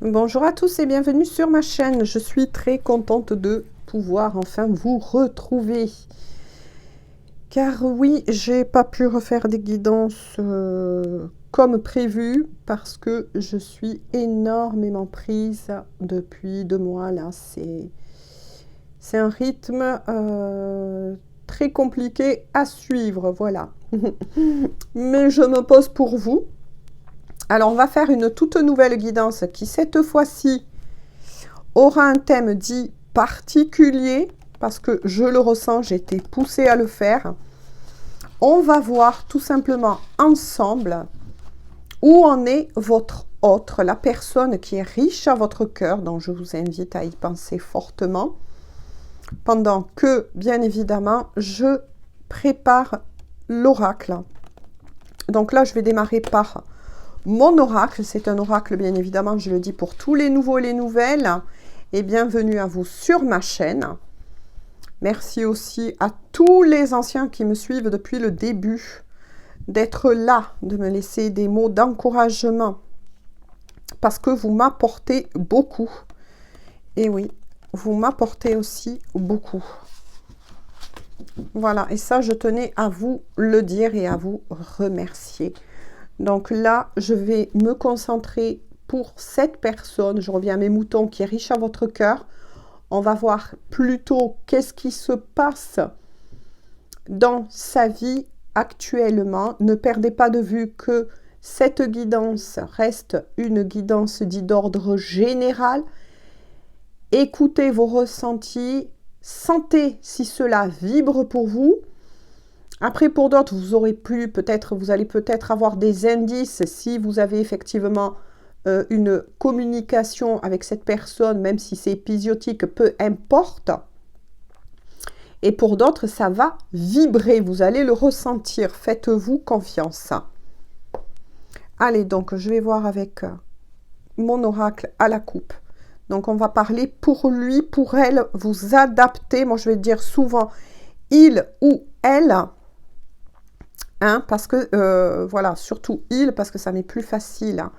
Bonjour à tous et bienvenue sur ma chaîne. Je suis très contente de pouvoir enfin vous retrouver. Car oui, j'ai pas pu refaire des guidances comme prévu parce que je suis énormément prise depuis 2 mois là. C'est un rythme très compliqué à suivre, voilà. Mais je me pose pour vous. Alors, on va faire une toute nouvelle guidance qui, cette fois-ci, aura un thème dit particulier, parce que je le ressens, j'ai été poussée à le faire. On va voir tout simplement ensemble où en est votre autre, la personne qui est riche à votre cœur, dont je vous invite à y penser fortement, pendant que, bien évidemment, je prépare l'oracle. Donc là, je vais démarrer par mon oracle. C'est un oracle, bien évidemment, je le dis pour tous les nouveaux et les nouvelles. Et bienvenue à vous sur ma chaîne. Merci aussi à tous les anciens qui me suivent depuis le début, d'être là, de me laisser des mots d'encouragement, parce que vous m'apportez beaucoup. Et oui, vous m'apportez aussi beaucoup. Voilà, et ça, je tenais à vous le dire et à vous remercier. Donc là, je vais me concentrer pour cette personne. Je reviens à mes moutons qui est riche à votre cœur. On va voir plutôt qu'est-ce qui se passe dans sa vie actuellement. Ne perdez pas de vue que cette guidance reste une guidance dite d'ordre général. Écoutez vos ressentis, sentez si cela vibre pour vous. Après, pour d'autres, vous allez peut-être avoir des indices si vous avez effectivement une communication avec cette personne, même si c'est épisodique, peu importe. Et pour d'autres, ça va vibrer, vous allez le ressentir. Faites-vous confiance. Allez, donc, je vais voir avec mon oracle à la coupe. Donc, on va parler pour lui, pour elle, vous adapter. Moi, je vais dire souvent il ou elle. Hein, parce que, voilà, surtout il, parce que ça m'est plus facile. Hein.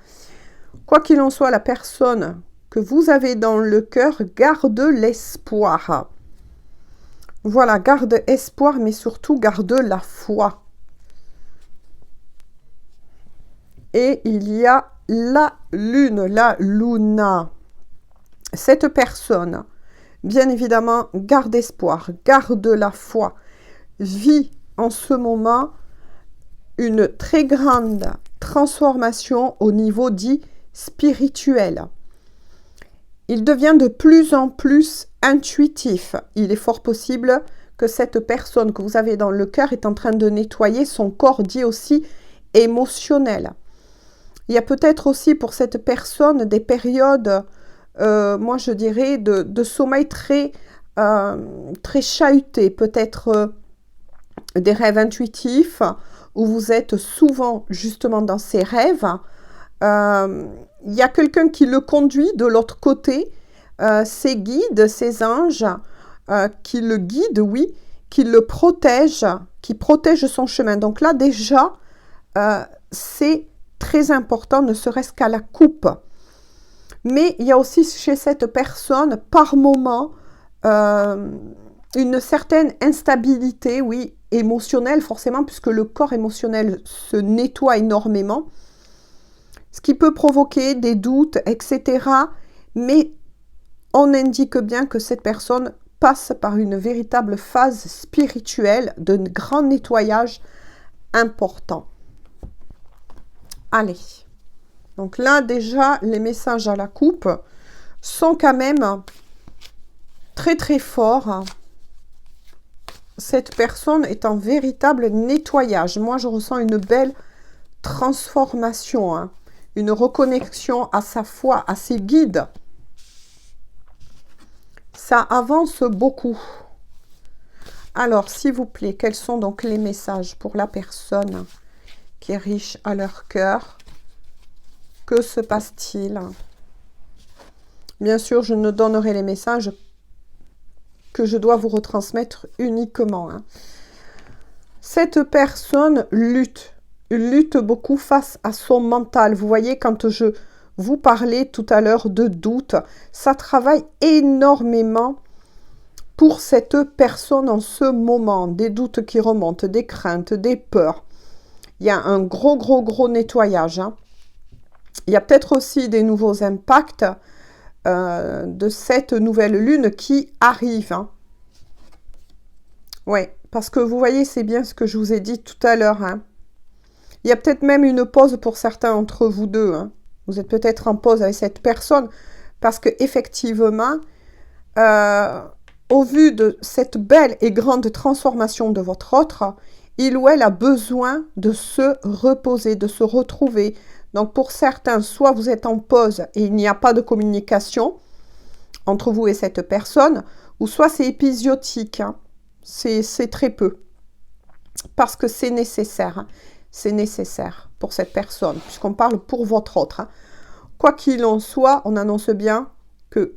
Quoi qu'il en soit, la personne que vous avez dans le cœur garde l'espoir. Voilà, garde espoir, mais surtout garde la foi. Et il y a la lune, la luna. Cette personne, bien évidemment, garde espoir, garde la foi, vit en ce moment une très grande transformation au niveau dit spirituel. Il devient de plus en plus intuitif. Il est fort possible que cette personne que vous avez dans le cœur est en train de nettoyer son corps dit aussi émotionnel. Il y a peut-être aussi pour cette personne des périodes, moi je dirais, de sommeil très chahuté, peut-être des rêves intuitifs, où vous êtes souvent justement dans ces rêves. Il y a quelqu'un qui le conduit de l'autre côté, ses guides, ses anges, qui le guident, oui, qui le protègent, qui protègent son chemin. Donc là déjà, c'est très important, ne serait-ce qu'à la coupe. Mais il y a aussi chez cette personne, par moment, une certaine instabilité, oui, émotionnelle forcément, puisque le corps émotionnel se nettoie énormément, ce qui peut provoquer des doutes, etc. Mais on indique bien que cette personne passe par une véritable phase spirituelle de grand nettoyage important. Allez, donc là déjà, les messages à la coupe sont quand même très très forts. Cette personne est en véritable nettoyage. Moi, je ressens une belle transformation, hein, une reconnexion à sa foi, à ses guides. Ça avance beaucoup. Alors, s'il vous plaît, quels sont donc les messages pour la personne qui est riche à leur cœur? Que se passe-t-il? Bien sûr, je ne donnerai les messages que je dois vous retransmettre uniquement. Hein. Cette personne lutte beaucoup face à son mental. Vous voyez, quand je vous parlez tout à l'heure de doute. Ça travaille énormément pour cette personne en ce moment. Des doutes qui remontent, des craintes, des peurs. Il y a un gros nettoyage. Hein. Il y a peut-être aussi des nouveaux impacts de cette nouvelle lune qui arrive. Hein. Oui, parce que vous voyez, c'est bien ce que je vous ai dit tout à l'heure. Hein. Il y a peut-être même une pause pour certains d'entre vous deux. Hein. Vous êtes peut-être en pause avec cette personne parce que effectivement, au vu de cette belle et grande transformation de votre autre, il ou elle a besoin de se reposer, de se retrouver. Donc pour certains, soit vous êtes en pause et il n'y a pas de communication entre vous et cette personne, ou soit c'est épisodique. Hein. C'est très peu. Parce que c'est nécessaire. Hein. C'est nécessaire pour cette personne, puisqu'on parle pour votre autre. Hein. Quoi qu'il en soit, on annonce bien que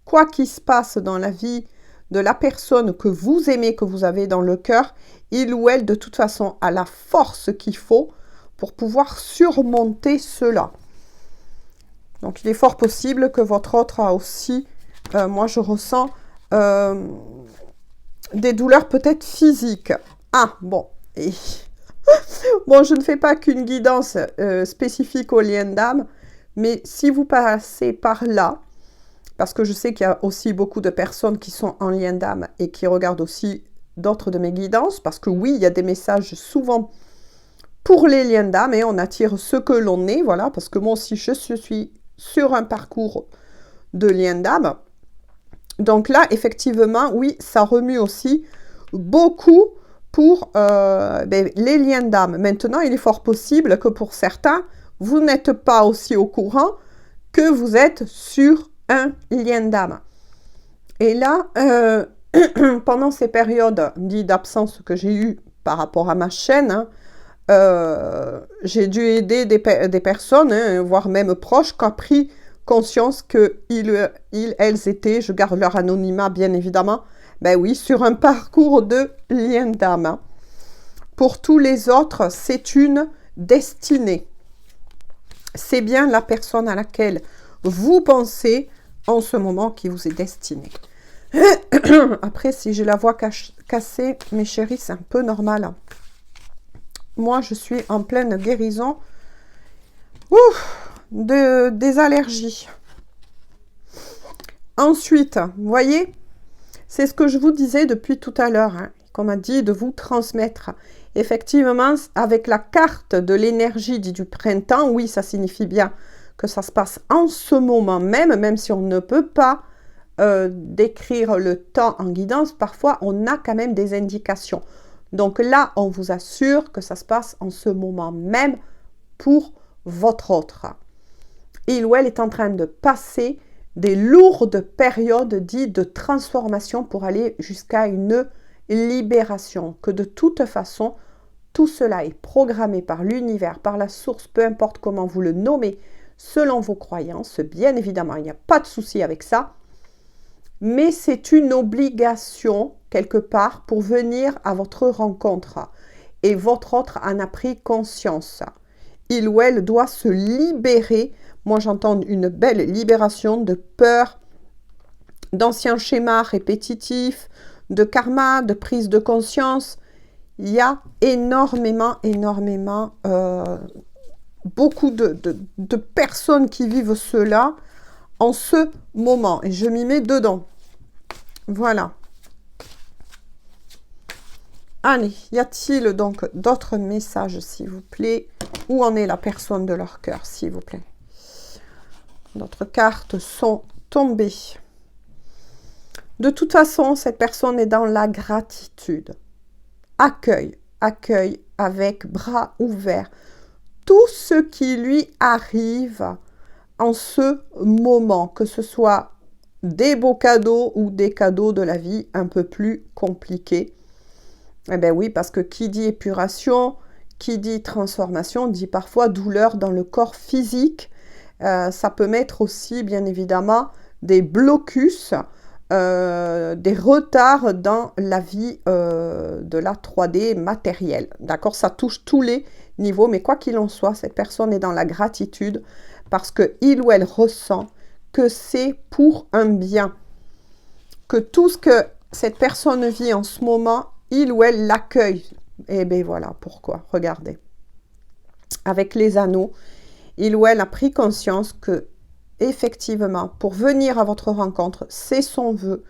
quoi qu'il se passe dans la vie de la personne que vous aimez, que vous avez dans le cœur, il ou elle, de toute façon, a la force qu'il faut pour pouvoir surmonter cela. Donc, il est fort possible que votre autre a aussi, moi je ressens, des douleurs peut-être physiques. Ah, bon. Et bon, je ne fais pas qu'une guidance spécifique aux liens d'âme, mais si vous passez par là, parce que je sais qu'il y a aussi beaucoup de personnes qui sont en lien d'âme et qui regardent aussi d'autres de mes guidances, parce que oui, il y a des messages souvent pour les liens d'âme et on attire ce que l'on est, voilà, parce que moi aussi, je suis sur un parcours de liens d'âme. Donc là, effectivement, oui, ça remue aussi beaucoup pour les liens d'âme. Maintenant, il est fort possible que pour certains, vous n'êtes pas aussi au courant que vous êtes sur un lien d'âme. Et là, pendant ces périodes dites d'absence que j'ai eues par rapport à ma chaîne, hein, j'ai dû aider des personnes, hein, voire même proches, qui ont pris conscience que elles étaient, je garde leur anonymat bien évidemment, ben oui, sur un parcours de lien d'âme. Hein. Pour tous les autres, c'est une destinée. C'est bien la personne à laquelle vous pensez en ce moment qui vous est destinée. Après, si j'ai la voix cassée, mes chéris, c'est un peu normal. Hein. Moi, je suis en pleine guérison des allergies. Ensuite, vous voyez, c'est ce que je vous disais depuis tout à l'heure, hein, qu'on m'a dit de vous transmettre. Effectivement, avec la carte de l'énergie du printemps, oui, ça signifie bien que ça se passe en ce moment même, même si on ne peut pas décrire le temps en guidance, parfois on a quand même des indications. Donc là, on vous assure que ça se passe en ce moment même pour votre autre. Il ou elle est en train de passer des lourdes périodes dites de transformation pour aller jusqu'à une libération. Que de toute façon, tout cela est programmé par l'univers, par la source, peu importe comment vous le nommez, selon vos croyances. Bien évidemment, il n'y a pas de souci avec ça. Mais c'est une obligation, quelque part, pour venir à votre rencontre. Et votre autre en a pris conscience. Il ou elle doit se libérer. Moi, j'entends une belle libération de peur, d'anciens schémas répétitifs, de karma, de prise de conscience. Il y a énormément, beaucoup de personnes qui vivent cela en ce moment. Et je m'y mets dedans. Voilà. Allez, y a-t-il donc d'autres messages, s'il vous plaît? Où en est la personne de leur cœur, s'il vous plaît? D'autres cartes sont tombées. De toute façon, cette personne est dans la gratitude. Accueille avec bras ouverts tout ce qui lui arrive en ce moment, que ce soit des beaux cadeaux ou des cadeaux de la vie un peu plus compliqués. Eh bien oui, parce que qui dit épuration, qui dit transformation, dit parfois douleur dans le corps physique. Ça peut mettre aussi, bien évidemment, des blocus, des retards dans la vie de la 3D matérielle. D'accord, ça touche tous les niveaux, mais quoi qu'il en soit, cette personne est dans la gratitude parce que il ou elle ressent que c'est pour un bien. Que tout ce que cette personne vit en ce moment, il ou elle l'accueille. Et bien voilà pourquoi, regardez. Avec les anneaux, il ou elle a pris conscience que, effectivement, pour venir à votre rencontre, c'est son vœu,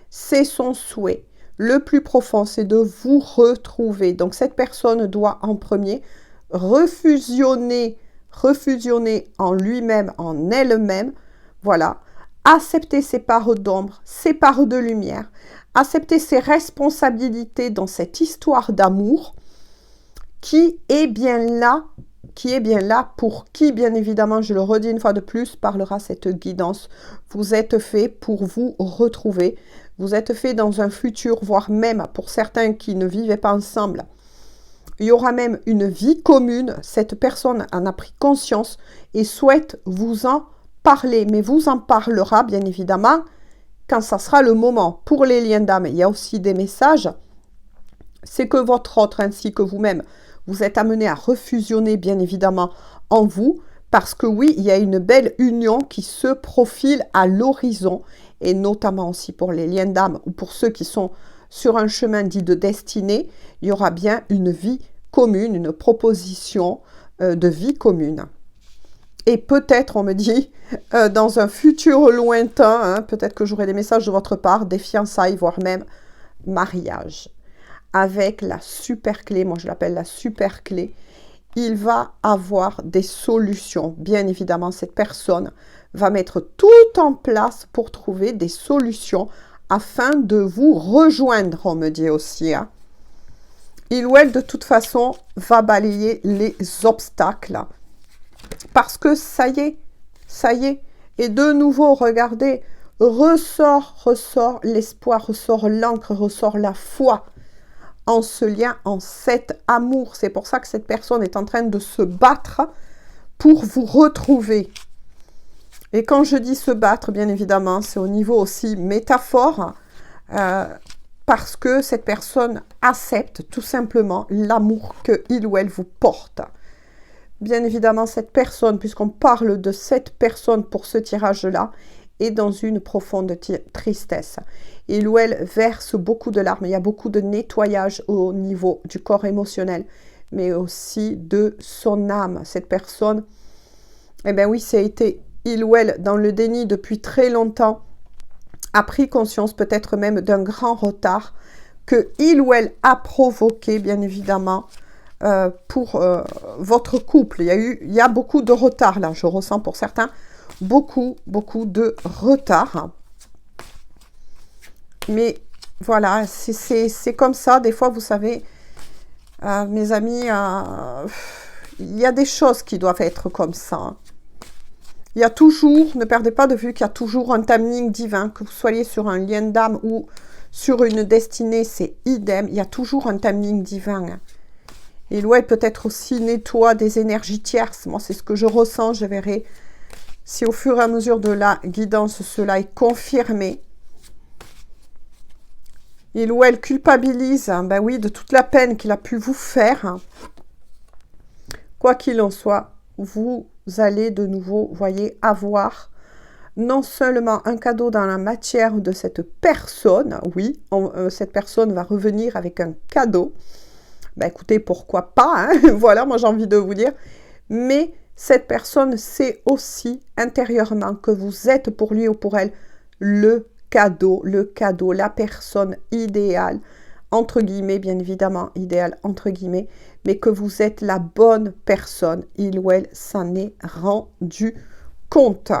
c'est son souhait. Le plus profond, c'est de vous retrouver. Donc, cette personne doit en premier refusionner en lui-même, en elle-même. Voilà. Accepter ses parts d'ombre, ses parts de lumière. Accepter ses responsabilités dans cette histoire d'amour qui est bien là pour qui, bien évidemment, je le redis une fois de plus, parlera cette guidance. Vous êtes fait pour vous retrouver. Vous êtes fait dans un futur, voire même pour certains qui ne vivaient pas ensemble. Il y aura même une vie commune. Cette personne en a pris conscience et souhaite vous en parler. Mais vous en parlera, bien évidemment, quand ça sera le moment. Pour les liens d'âme, il y a aussi des messages. C'est que votre autre ainsi que vous-même, vous êtes amené à refusionner, bien évidemment, en vous. Parce que oui, il y a une belle union qui se profile à l'horizon. Et notamment aussi pour les liens d'âme ou pour ceux qui sont sur un chemin dit de destinée, il y aura bien une vie commune, une proposition de vie commune. Et peut-être, on me dit, dans un futur lointain, hein, peut-être que j'aurai des messages de votre part, des fiançailles, voire même mariage. Avec la super clé, moi je l'appelle la super clé, il va avoir des solutions. Bien évidemment, cette personne va mettre tout en place pour trouver des solutions afin de vous rejoindre, on me dit aussi. Hein. Il ou elle, de toute façon, va balayer les obstacles. Parce que ça y est. Et de nouveau, regardez, ressort l'espoir, ressort l'encre, ressort la foi en ce lien, en cet amour. C'est pour ça que cette personne est en train de se battre pour vous retrouver. Et quand je dis se battre, bien évidemment, c'est au niveau aussi métaphore, parce que cette personne accepte tout simplement l'amour qu'il ou elle vous porte. Bien évidemment, cette personne, puisqu'on parle de cette personne pour ce tirage-là, est dans une profonde tristesse. Il ou elle verse beaucoup de larmes. Il y a beaucoup de nettoyage au niveau du corps émotionnel, mais aussi de son âme. Cette personne, eh bien oui, ça a été il ou elle dans le déni depuis très longtemps, a pris conscience peut-être même d'un grand retard que il ou elle a provoqué, bien évidemment, pour votre couple. Il y a beaucoup de retard là, je ressens pour certains, beaucoup de retard. Mais voilà, c'est comme ça. Des fois, vous savez, mes amis, il y a des choses qui doivent être comme ça. Il y a toujours, ne perdez pas de vue qu'il y a toujours un timing divin, que vous soyez sur un lien d'âme ou sur une destinée, c'est idem. Il y a toujours un timing divin. Et l'ouest peut-être aussi nettoie des énergies tierces. Moi, c'est ce que je ressens. Je verrai si au fur et à mesure de la guidance, cela est confirmé. Il ou elle culpabilise, ben oui, de toute la peine qu'il a pu vous faire. Quoi qu'il en soit, vous allez de nouveau, voyez, avoir non seulement un cadeau dans la matière de cette personne, oui, cette personne va revenir avec un cadeau. Ben écoutez, pourquoi pas, hein. Voilà, moi j'ai envie de vous dire. Mais cette personne sait aussi intérieurement que vous êtes pour lui ou pour elle le cadeau, la personne idéale, entre guillemets, bien évidemment, idéale, entre guillemets, mais que vous êtes la bonne personne. Il ou elle s'en est rendu compte.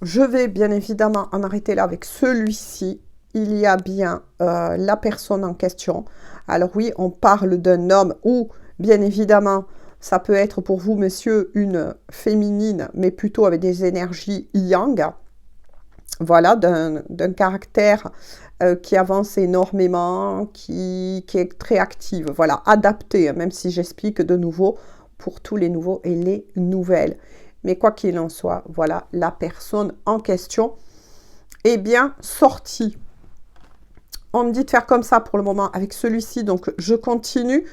Je vais bien évidemment en arrêter là avec celui-ci. Il y a bien la personne en question. Alors oui, on parle d'un homme ou, bien évidemment, ça peut être pour vous, monsieur, une féminine, mais plutôt avec des énergies yang. Voilà, d'un caractère qui avance énormément, qui est très active. Voilà, adapté, même si j'explique de nouveau pour tous les nouveaux et les nouvelles. Mais quoi qu'il en soit, voilà, la personne en question est bien sortie. On me dit de faire comme ça pour le moment avec celui-ci, donc je continue.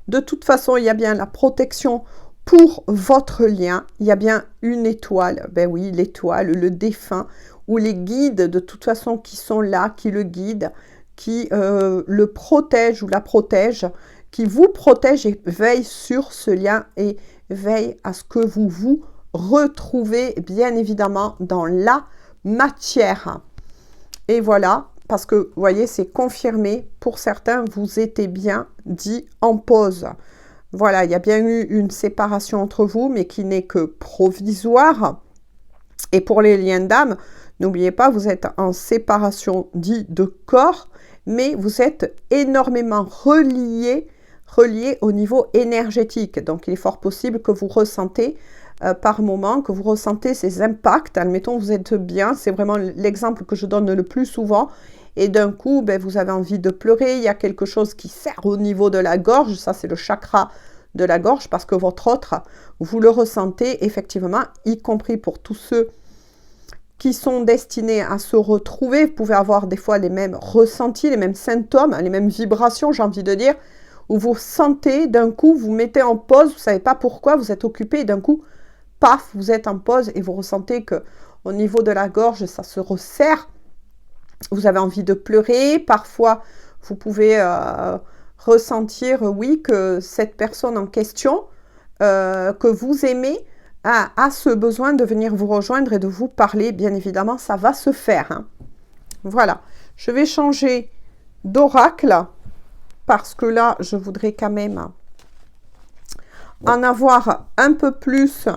De toute façon, il y a bien la protection pour votre lien, il y a bien une étoile. Ben oui, l'étoile, le défunt, ou les guides de toute façon qui sont là, qui le guident, qui le protègent ou la protègent, qui vous protège et veille sur ce lien et veille à ce que vous vous retrouvez bien évidemment dans la matière. Et voilà, parce que vous voyez, c'est confirmé. Pour certains, vous étiez bien dit en pause. Voilà, il y a bien eu une séparation entre vous, mais qui n'est que provisoire. Et pour les liens d'âme, n'oubliez pas, vous êtes en séparation dit de corps, mais vous êtes énormément reliés au niveau énergétique. Donc, il est fort possible que vous ressentez par moment, que vous ressentez ces impacts. Admettons, vous êtes bien, c'est vraiment l'exemple que je donne le plus souvent. Et d'un coup, ben, vous avez envie de pleurer, il y a quelque chose qui serre au niveau de la gorge, ça c'est le chakra de la gorge, parce que votre autre, vous le ressentez effectivement, y compris pour tous ceux qui sont destinés à se retrouver. Vous pouvez avoir des fois les mêmes ressentis, les mêmes symptômes, les mêmes vibrations, j'ai envie de dire, où vous sentez d'un coup, vous mettez en pause, vous ne savez pas pourquoi, vous êtes occupé et d'un coup, paf, vous êtes en pause et vous ressentez que au niveau de la gorge, ça se resserre. Vous avez envie de pleurer. Parfois, vous pouvez ressentir, oui, que cette personne en question, que vous aimez, a ce besoin de venir vous rejoindre et de vous parler. Bien évidemment, ça va se faire. Hein. Voilà. Je vais changer d'oracle parce que là, je voudrais quand même en avoir un peu plus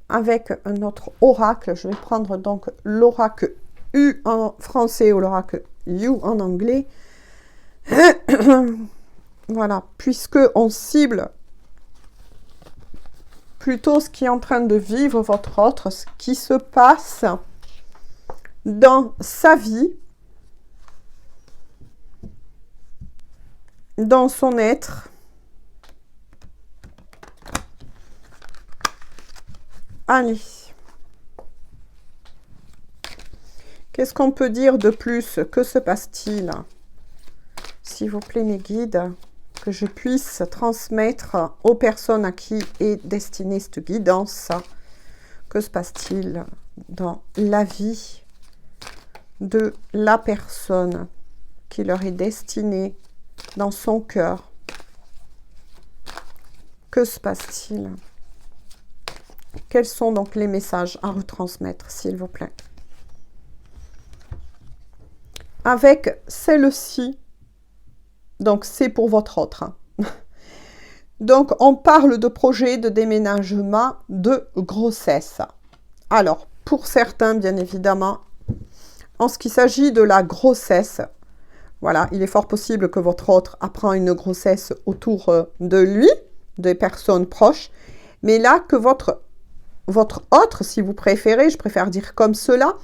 avec un autre oracle. Je vais prendre donc l'oracle U en français ou l'oracle U en anglais. Voilà, puisque on cible plutôt ce qui est en train de vivre votre autre, ce qui se passe dans sa vie, dans son être. Allez. Qu'est-ce qu'on peut dire de plus? Que se passe-t-il? S'il vous plaît, mes guides, que je puisse transmettre aux personnes à qui est destinée cette guidance. Que se passe-t-il dans la vie de la personne qui leur est destinée dans son cœur? Que se passe-t-il? Quels sont donc les messages à retransmettre, s'il vous plaît? Avec celle-ci, donc c'est pour votre autre. Hein. Donc on parle de projet de déménagement, de grossesse. Alors, pour certains, bien évidemment, en ce qui s'agit de la grossesse, voilà, il est fort possible que votre autre apprend une grossesse autour de lui, des personnes proches, mais là que votre autre, si vous préférez, je préfère dire comme cela,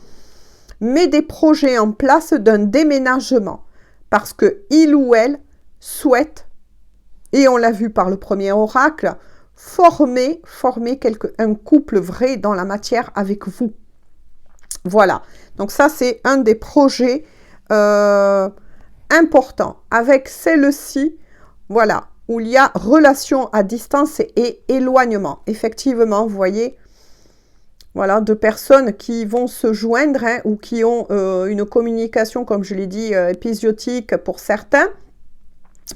met des projets en place d'un déménagement parce que il ou elle souhaite, et on l'a vu par le premier oracle, former un couple vrai dans la matière avec vous. Voilà, donc ça c'est un des projets importants. Avec celle-ci, voilà, où il y a relation à distance et éloignement. Effectivement, vous voyez, voilà, deux personnes qui vont se joindre hein, ou qui ont une communication, comme je l'ai dit, épisodique pour certains.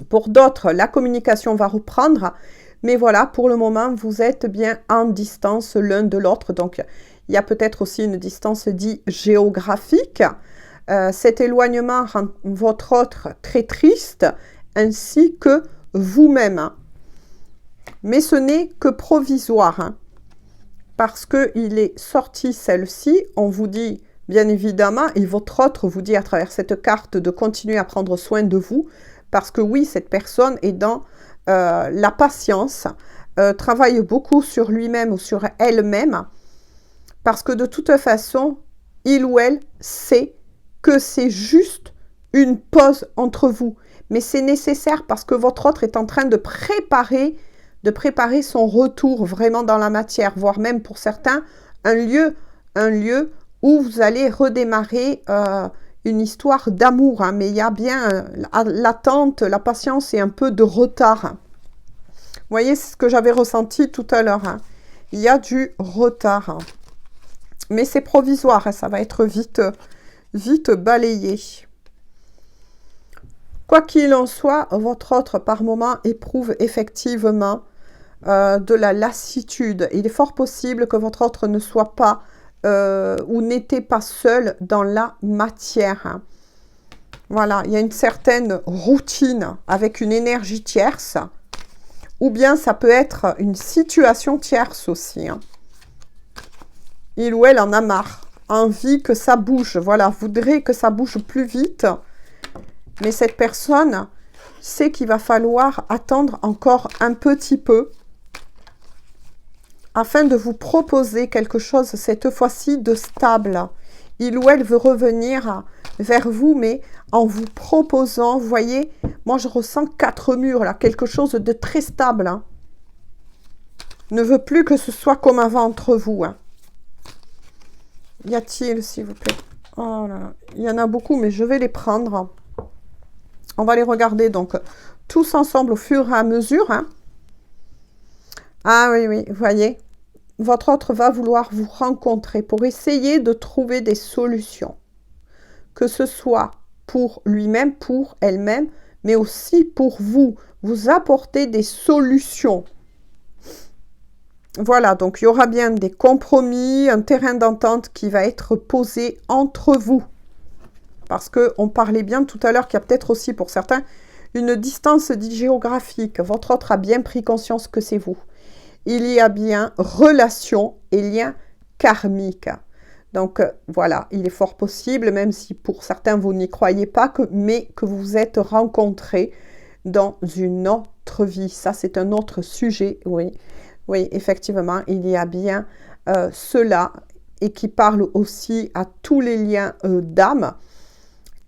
Pour d'autres, la communication va reprendre. Mais voilà, pour le moment, vous êtes bien en distance l'un de l'autre. Donc, il y a peut-être aussi une distance dite géographique. Cet éloignement rend votre autre très triste, ainsi que vous-même. Mais ce n'est que provisoire. Hein. Parce qu'il est sorti celle-ci, on vous dit, bien évidemment, et votre autre vous dit à travers cette carte de continuer à prendre soin de vous, parce que oui, cette personne est dans la patience, travaille beaucoup sur lui-même ou sur elle-même, parce que de toute façon, il ou elle sait que c'est juste une pause entre vous. Mais c'est nécessaire parce que votre autre est en train de préparer son retour vraiment dans la matière, voire même pour certains, un lieu où vous allez redémarrer une histoire d'amour. Hein, mais il y a bien l'attente, la patience et un peu de retard. voyez, c'est ce que j'avais ressenti tout à l'heure. Hein. Il y a du retard. Hein. Mais c'est provisoire. Hein. Ça va être vite balayé. Quoi qu'il en soit, votre autre, par moment, éprouve effectivement de la lassitude. Il est fort possible que votre autre ne soit pas ou n'était pas seul dans la matière. Hein. Voilà, il y a une certaine routine avec une énergie tierce. Ou bien ça peut être une situation tierce aussi. Hein. Il ou elle en a marre. Envie que ça bouge. Voilà, voudrait que ça bouge plus vite. Mais cette personne sait qu'il va falloir attendre encore un petit peu afin de vous proposer quelque chose, cette fois-ci, de stable. Il ou elle veut revenir vers vous, mais en vous proposant, vous voyez, moi je ressens 4 murs, là, quelque chose de très stable. Hein. Ne veut plus que ce soit comme avant entre vous. Hein. Y a-t-il, s'il vous plaît? Oh là là, il y en a beaucoup, mais je vais les prendre. On va les regarder, donc, tous ensemble au fur et à mesure. Hein. Ah oui, oui, vous voyez, votre autre va vouloir vous rencontrer pour essayer de trouver des solutions. Que ce soit pour lui-même, pour elle-même, mais aussi pour vous. Vous apporter des solutions. Voilà, donc il y aura bien des compromis, un terrain d'entente qui va être posé entre vous. Parce qu'on parlait bien tout à l'heure qu'il y a peut-être aussi pour certains une distance géographique. Votre autre a bien pris conscience que c'est vous. Il y a bien relation et lien karmique. Donc voilà, il est fort possible, même si pour certains vous n'y croyez pas, mais que vous vous êtes rencontrés dans une autre vie. Ça, c'est un autre sujet, oui. Oui, effectivement, il y a bien cela et qui parle aussi à tous les liens d'âme.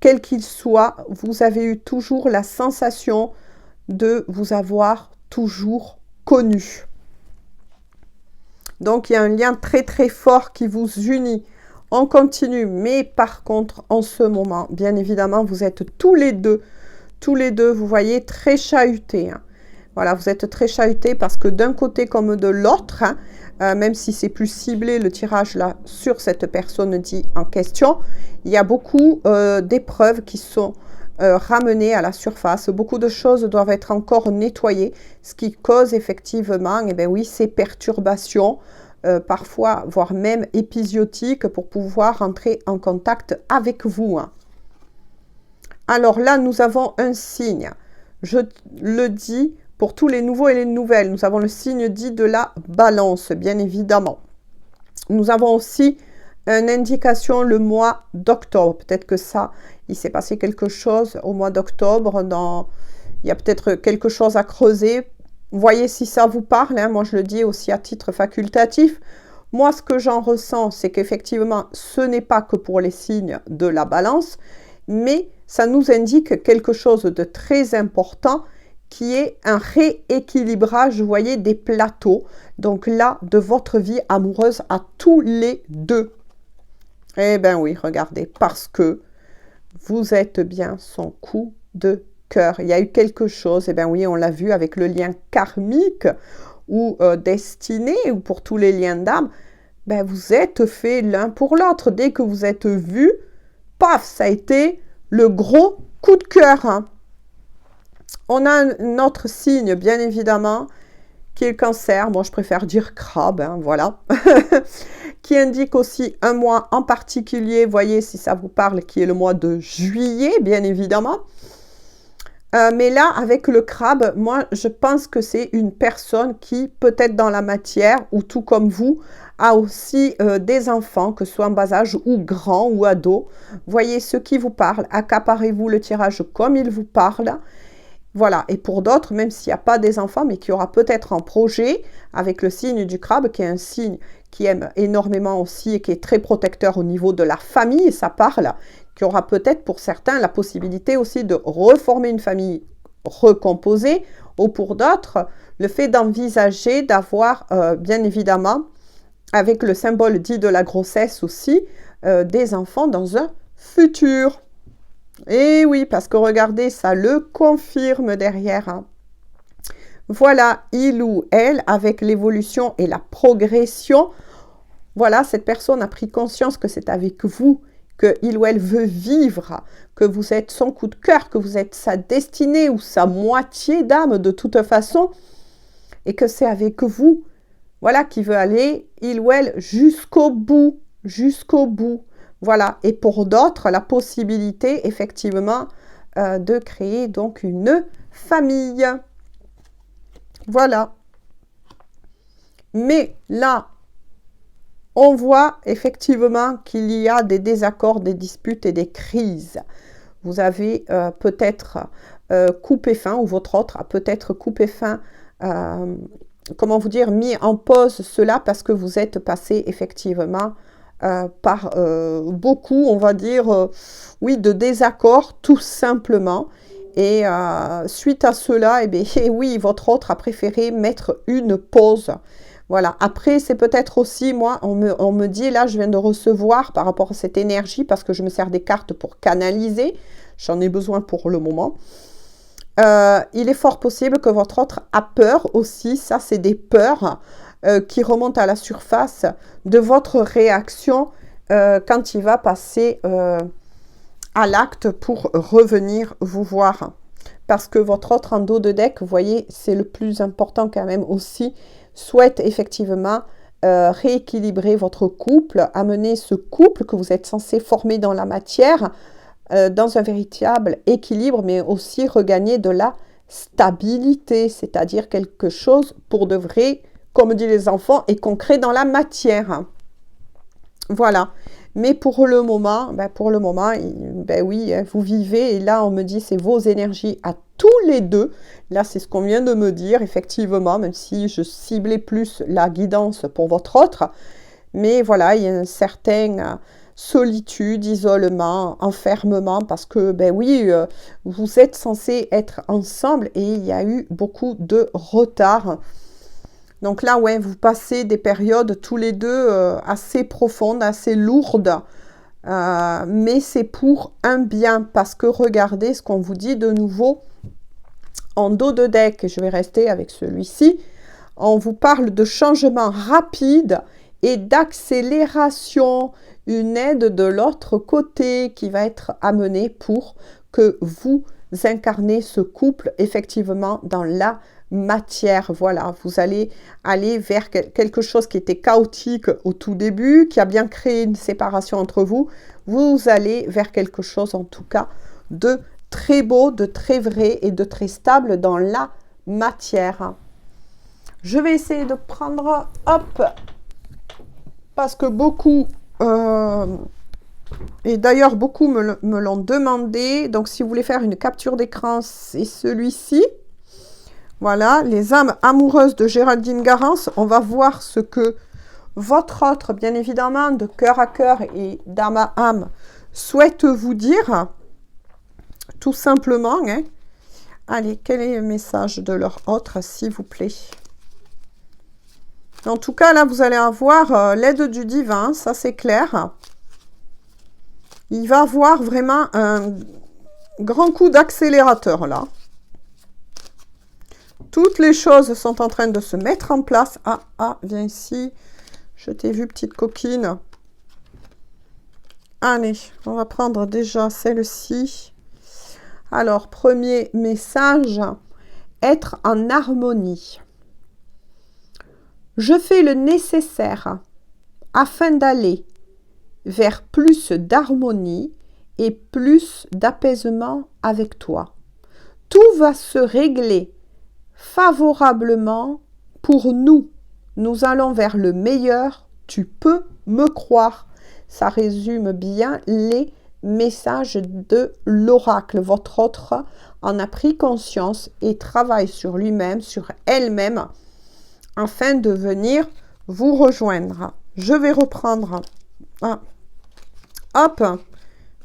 Quel qu'il soit, vous avez eu toujours la sensation de vous avoir toujours connu. Donc, il y a un lien très très fort qui vous unit. On continue, mais par contre, en ce moment, bien évidemment, vous êtes tous les deux, vous voyez, très chahutés. Hein. Voilà, vous êtes très chahutés parce que d'un côté comme de l'autre, hein, même si c'est plus ciblé le tirage là sur cette personne dit en question, il y a beaucoup d'épreuves qui sont ramenées à la surface. Beaucoup de choses doivent être encore nettoyées, ce qui cause effectivement, eh bien oui, ces perturbations, parfois voire même épisodiques pour pouvoir entrer en contact avec vous. Hein. Alors là, nous avons un signe. Je le dis pour tous les nouveaux et les nouvelles. Nous avons le signe dit de la balance, bien évidemment. Nous avons aussi une indication le mois d'octobre. Peut-être que ça, il s'est passé quelque chose au mois d'octobre. Il y a peut-être quelque chose à creuser. Voyez si ça vous parle. Hein. Moi, je le dis aussi à titre facultatif. Moi, ce que j'en ressens, c'est qu'effectivement, ce n'est pas que pour les signes de la balance, mais ça nous indique quelque chose de très important qui est un rééquilibrage, vous voyez, des plateaux. Donc là, de votre vie amoureuse à tous les deux. Eh bien oui, regardez, parce que vous êtes bien son coup de cœur. Il y a eu quelque chose, eh bien oui, on l'a vu avec le lien karmique ou destiné, ou pour tous les liens d'âme, ben vous êtes faits l'un pour l'autre. Dès que vous êtes vus, paf, ça a été le gros coup de cœur. Hein. On a un autre signe, bien évidemment, qui est le cancer. Moi, je préfère dire crabe, hein, voilà. Qui indique aussi un mois en particulier, voyez si ça vous parle, qui est le mois de juillet, bien évidemment. Mais là, avec le crabe, moi, je pense que c'est une personne qui, peut-être dans la matière, ou tout comme vous, a aussi des enfants, que ce soit en bas âge ou grands ou ados. Voyez ce qui vous parle, accaparez-vous le tirage comme il vous parle. Voilà, et pour d'autres, même s'il n'y a pas des enfants, mais qui aura peut-être un projet avec le signe du crabe, qui est un signe qui aime énormément aussi et qui est très protecteur au niveau de la famille, ça parle, qui aura peut-être pour certains la possibilité aussi de reformer une famille recomposée, ou pour d'autres, le fait d'envisager d'avoir, bien évidemment, avec le symbole dit de la grossesse aussi, des enfants dans un futur. Et oui, parce que regardez, ça le confirme derrière. Hein. Voilà, il ou elle, avec l'évolution et la progression, voilà, cette personne a pris conscience que c'est avec vous qu'il ou elle veut vivre, que vous êtes son coup de cœur, que vous êtes sa destinée ou sa moitié d'âme de toute façon, et que c'est avec vous, voilà, qui veut aller, il ou elle, jusqu'au bout, jusqu'au bout. Voilà, et pour d'autres, la possibilité, effectivement, de créer donc une famille. Voilà. Mais là, on voit effectivement qu'il y a des désaccords, des disputes et des crises. Vous avez peut-être coupé fin, ou votre autre a peut-être coupé fin, comment vous dire, mis en pause cela parce que vous êtes passé effectivement par beaucoup, on va dire, oui, de désaccords, tout simplement. Et suite à cela, eh bien, oui, votre autre a préféré mettre une pause. Voilà. Après, c'est peut-être aussi, moi, on me dit, là, je viens de recevoir par rapport à cette énergie, parce que je me sers des cartes pour canaliser. J'en ai besoin pour le moment. Il est fort possible que votre autre a peur aussi. Ça, c'est des peurs qui remontent à la surface de votre réaction quand il va passer à l'acte pour revenir vous voir. Parce que votre autre en dos de deck, vous voyez, c'est le plus important quand même aussi, souhaite effectivement rééquilibrer votre couple, amener ce couple que vous êtes censé former dans la matière dans un véritable équilibre, mais aussi regagner de la stabilité, c'est-à-dire quelque chose pour de vrai, comme disent les enfants, et concret dans la matière. Voilà. Mais pour le moment, ben oui, vous vivez, et là on me dit c'est vos énergies à tous les deux. Là c'est ce qu'on vient de me dire, effectivement, même si je ciblais plus la guidance pour votre autre. Mais voilà, il y a un certain solitude, isolement, enfermement, parce que, ben oui, vous êtes censés être ensemble et il y a eu beaucoup de retard. Donc là, ouais, vous passez des périodes tous les deux assez profondes, assez lourdes, mais c'est pour un bien, parce que regardez ce qu'on vous dit de nouveau en dos de deck. Je vais rester avec celui-ci. On vous parle de changement rapide et d'accélération, une aide de l'autre côté qui va être amenée pour que vous incarnez ce couple effectivement dans la matière. Voilà, vous allez aller vers quelque chose qui était chaotique au tout début, qui a bien créé une séparation entre vous. Vous allez vers quelque chose en tout cas de très beau, de très vrai et de très stable dans la matière. Je vais essayer de prendre, hop, parce que beaucoup, et d'ailleurs beaucoup me l'ont demandé, donc si vous voulez faire une capture d'écran, c'est celui-ci. Voilà, les âmes amoureuses de Géraldine Garance. On va voir ce que votre autre, bien évidemment, de cœur à cœur et d'âme à âme, souhaite vous dire, tout simplement. Hein. Allez, quel est le message de leur autre, s'il vous plaît? En tout cas, là, vous allez avoir l'aide du divin, ça c'est clair. Il va avoir vraiment un grand coup d'accélérateur, là. Toutes les choses sont en train de se mettre en place. Ah, viens ici. Je t'ai vu, petite coquine. Allez, on va prendre déjà celle-ci. Alors, premier message, être en harmonie. Je fais le nécessaire afin d'aller vers plus d'harmonie et plus d'apaisement avec toi. Tout va se régler favorablement pour nous. Nous allons vers le meilleur, tu peux me croire. Ça résume bien les messages de l'oracle. Votre autre en a pris conscience et travaille sur lui-même, sur elle-même, afin de venir vous rejoindre. Je vais reprendre. Hop,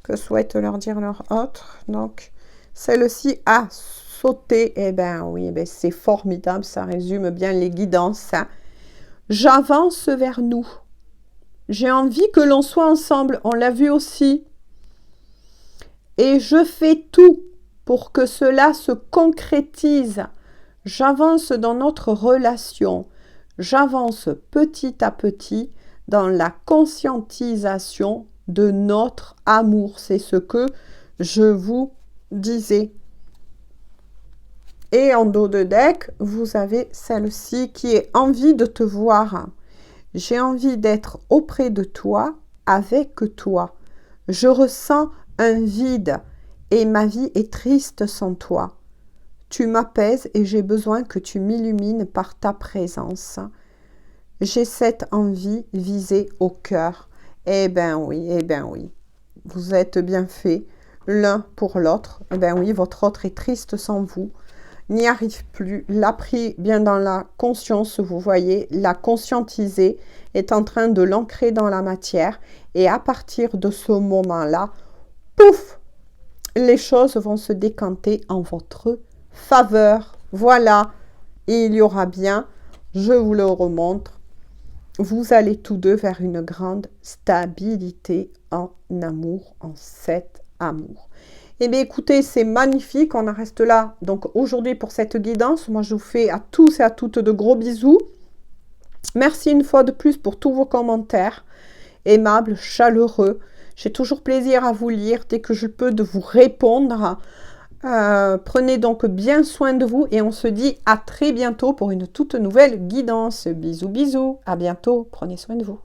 que souhaite leur dire leur autre. Donc, celle-ci a sauté. Eh bien, oui, ben, c'est formidable. Ça résume bien les guidances. J'avance vers nous. J'ai envie que l'on soit ensemble. On l'a vu aussi. Et je fais tout pour que cela se concrétise. J'avance dans notre relation. J'avance petit à petit dans la conscientisation de notre amour. C'est ce que je vous disais. Et en dos de deck, vous avez celle-ci qui est envie de te voir. J'ai envie d'être auprès de toi, avec toi. Je ressens un vide et ma vie est triste sans toi. Tu m'apaises et j'ai besoin que tu m'illumines par ta présence. J'ai cette envie visée au cœur. Eh ben oui, eh ben oui. Vous êtes bien faits l'un pour l'autre. Eh ben oui, votre autre est triste sans vous. N'y arrive plus, l'a pris bien dans la conscience, vous voyez, l'a conscientisé, est en train de l'ancrer dans la matière. Et à partir de ce moment-là, pouf, les choses vont se décanter en votre faveur. Voilà, et il y aura bien, je vous le remontre, vous allez tous deux vers une grande stabilité en amour, en cet amour. Eh bien écoutez, c'est magnifique, on en reste là donc aujourd'hui pour cette guidance. Moi je vous fais à tous et à toutes de gros bisous. Merci une fois de plus pour tous vos commentaires, aimables, chaleureux. J'ai toujours plaisir à vous lire dès que je peux de vous répondre. Prenez donc bien soin de vous et on se dit à très bientôt pour une toute nouvelle guidance. Bisous, bisous, à bientôt, prenez soin de vous.